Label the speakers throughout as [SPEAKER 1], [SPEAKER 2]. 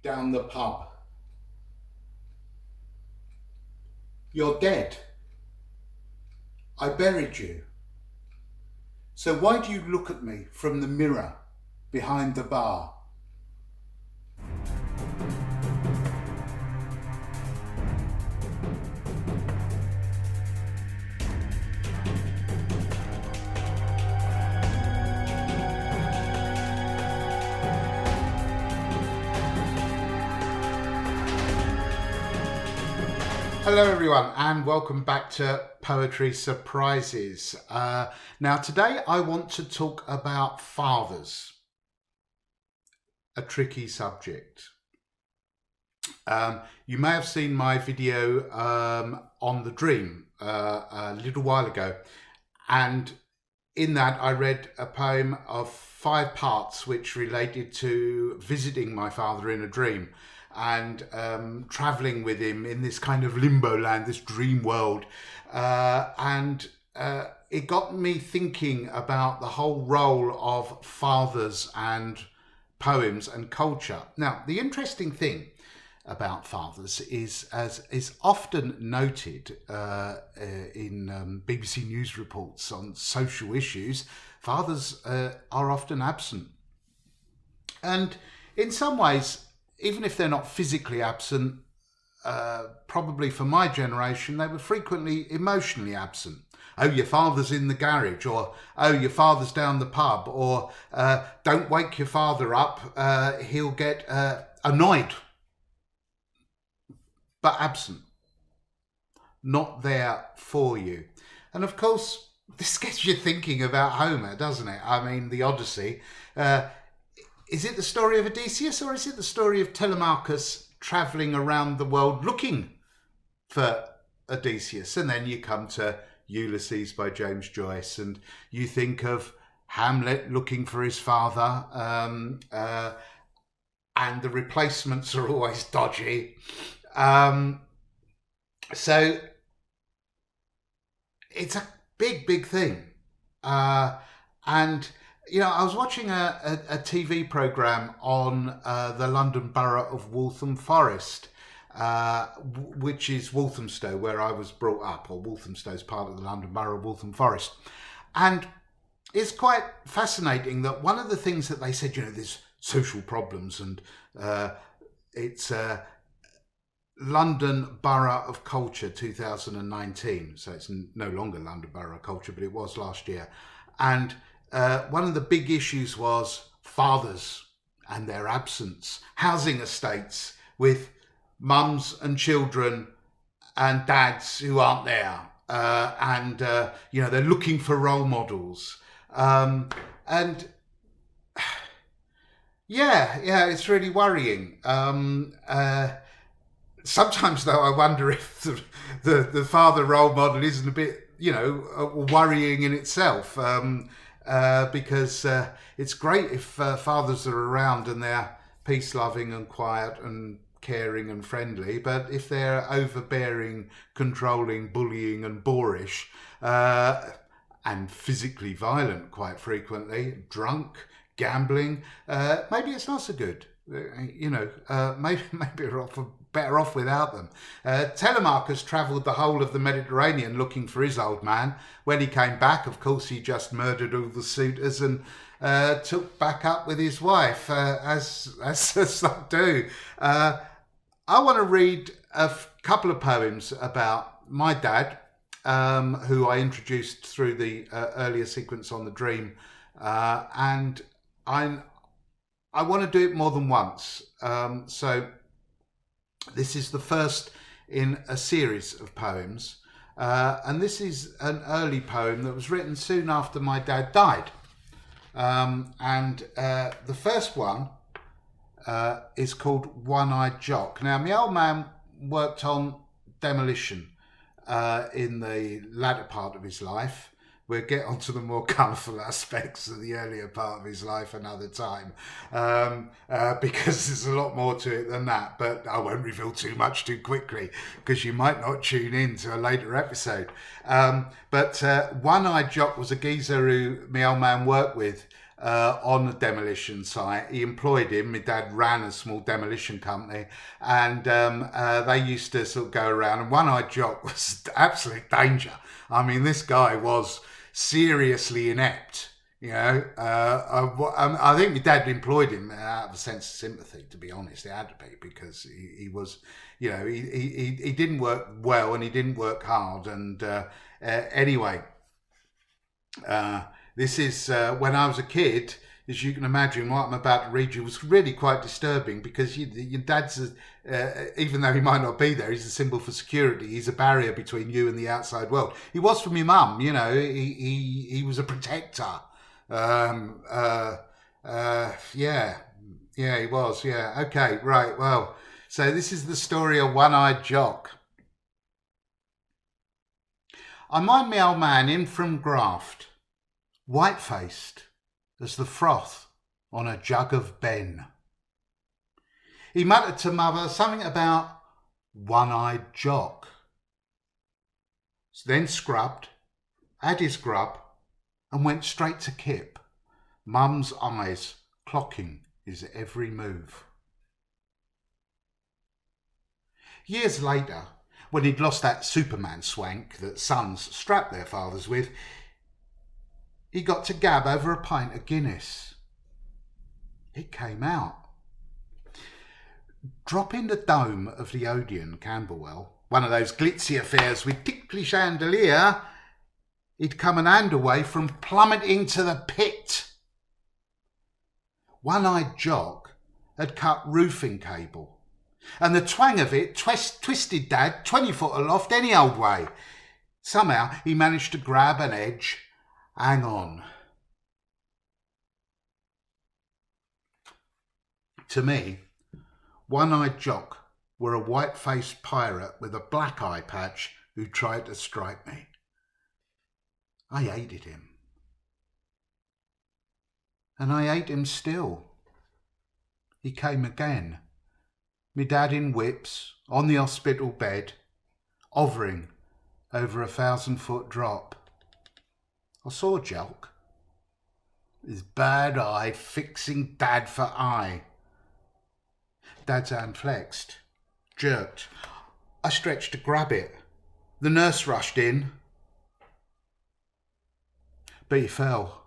[SPEAKER 1] down the pub. You're dead. I buried you. So why do you look at me from the mirror behind the bar? Hello everyone and welcome back to Poetry Surprises. Now today I want to talk about fathers, a tricky subject. You may have seen my video on the dream a little while ago, and in that I read a poem of 5 parts which related to visiting my father in a dream and traveling with him in this kind of limbo land, this dream world. And it got me thinking about the whole role of fathers and poems and culture. Now, the interesting thing about fathers is, as is often noted in BBC News reports on social issues, fathers are often absent. And in some ways, even if they're not physically absent, probably for my generation, they were frequently emotionally absent. Oh, your father's in the garage, or oh, your father's down the pub, or don't wake your father up, he'll get annoyed. But absent, not there for you. And of course, this gets you thinking about Homer, doesn't it? I mean, the Odyssey. Is it the story of Odysseus, or is it the story of Telemachus travelling around the world looking for Odysseus? And then you come to Ulysses by James Joyce, and you think of Hamlet looking for his father, and the replacements are always dodgy. So it's a big thing. And you know, I was watching a TV programme on the London borough of Waltham Forest, which is Walthamstow, where I was brought up, or Walthamstow is part of the London borough of Waltham Forest. And it's quite fascinating that one of the things that they said, you know, there's social problems, and it's London Borough of Culture 2019. So it's no longer London Borough of Culture, but it was last year. And one of the big issues was fathers and their absence, housing estates with mums and children and dads who aren't there, and you know, they're looking for role models, and yeah, it's really worrying. Sometimes though, I wonder if the father role model isn't a bit, you know, worrying in itself. Because it's great if fathers are around and they're peace-loving and quiet and caring and friendly, but if they're overbearing, controlling, bullying and boorish, and physically violent quite frequently, drunk, gambling, maybe it's not so good. You know, maybe we're better off without them. Telemachus travelled the whole of the Mediterranean looking for his old man. When he came back, of course, he just murdered all the suitors and took back up with his wife, as some do. I want to read a couple of poems about my dad, who I introduced through the earlier sequence on the dream, and I want to do it more than once. So this is the first in a series of poems, and this is an early poem that was written soon after my dad died. And the first one is called One-Eyed Jock. Now, my old man worked on demolition in the latter part of his life. We'll get onto the more colourful aspects of the earlier part of his life another time, because there's a lot more to it than that, but I won't reveal too much too quickly because you might not tune in to a later episode. But One-Eyed Jock was a geezer who my old man worked with, on a demolition site. He employed him. My dad ran a small demolition company, and they used to sort of go around. And One-Eyed Jock was absolute danger. I mean, this guy was seriously inept. You know, I think my dad employed him out of a sense of sympathy. To be honest, it had to be, because he was, you know, he didn't work well and he didn't work hard. And anyway. This is when I was a kid. As you can imagine, what I'm about to read you was really quite disturbing, because your dad's, even though he might not be there, he's a symbol for security. He's a barrier between you and the outside world. He was from your mum, you know. He was a protector. Yeah, he was. Yeah, okay, right. Well, so this is the story of One-Eyed Jock. I mind me old man in from graft, white-faced as the froth on a jug of Ben. He muttered to mother something about One-Eyed Jock. Then scrubbed, had his grub, and went straight to Kip, mum's eyes clocking his every move. Years later, when he'd lost that Superman swank that sons strapped their fathers with, he got to gab over a pint of Guinness. It came out. Dropping the dome of the Odeon, Camberwell, one of those glitzy affairs with tickly chandelier, he'd come an hand away from plummeting to the pit. One-Eyed Jock had cut roofing cable, and the twang of it twisted Dad 20 foot aloft any old way. Somehow he managed to grab an edge. Hang on. To me, One-Eyed Jock were a white-faced pirate with a black eye patch who tried to strike me. I hated him. And I hate him still. He came again. Me dad in whips, on the hospital bed, hovering over a 1,000-foot drop. I saw Jock, his bad eye fixing Dad for eye. Dad's hand flexed, jerked. I stretched to grab it. The nurse rushed in, but he fell.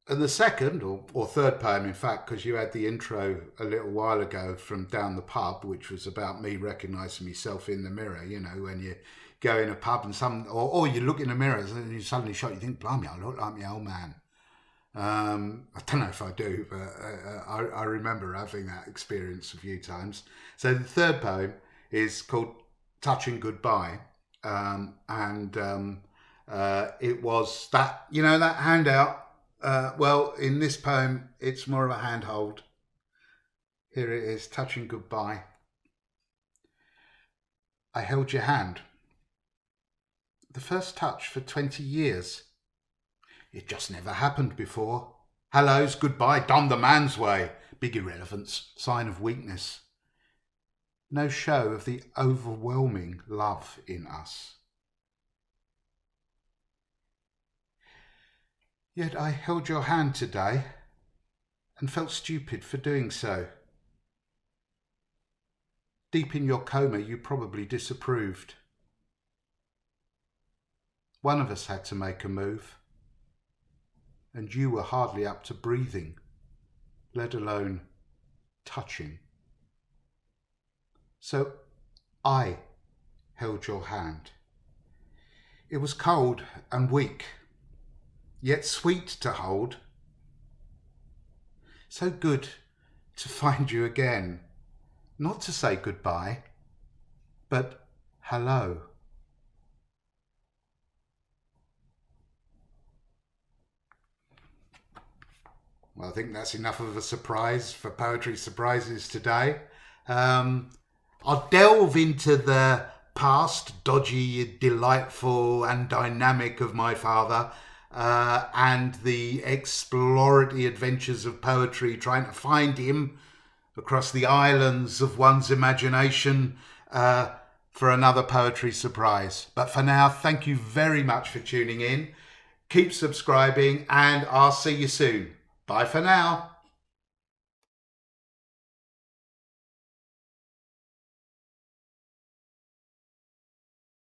[SPEAKER 1] And the second, or third poem, in fact, because you had the intro a little while ago from Down the Pub, which was about me recognising myself in the mirror, you know, when you go in a pub and or you look in the mirror and you suddenly shot, you think, blimey, I look like my old man. I don't know if I do, but I remember having that experience a few times. So the third poem is called Touching Goodbye. It was that, you know, that handout. Well, in this poem, it's more of a handhold. Here it is, Touching Goodbye. I held your hand. The first touch for 20 years. It just never happened before. Hellos, goodbye, done the man's way. Big irrelevance, sign of weakness. No show of the overwhelming love in us. Yet I held your hand today and felt stupid for doing so. Deep in your coma, you probably disapproved. One of us had to make a move, and you were hardly up to breathing, let alone touching. So I held your hand. It was cold and weak, yet sweet to hold. So good to find you again, not to say goodbye, but hello. Well, I think that's enough of a surprise for Poetry Surprises today. I'll delve into the past, dodgy, delightful and dynamic of my father, and the exploratory adventures of poetry, trying to find him across the islands of one's imagination for another poetry surprise. But for now, thank you very much for tuning in. Keep subscribing, and I'll see you soon. Bye for now.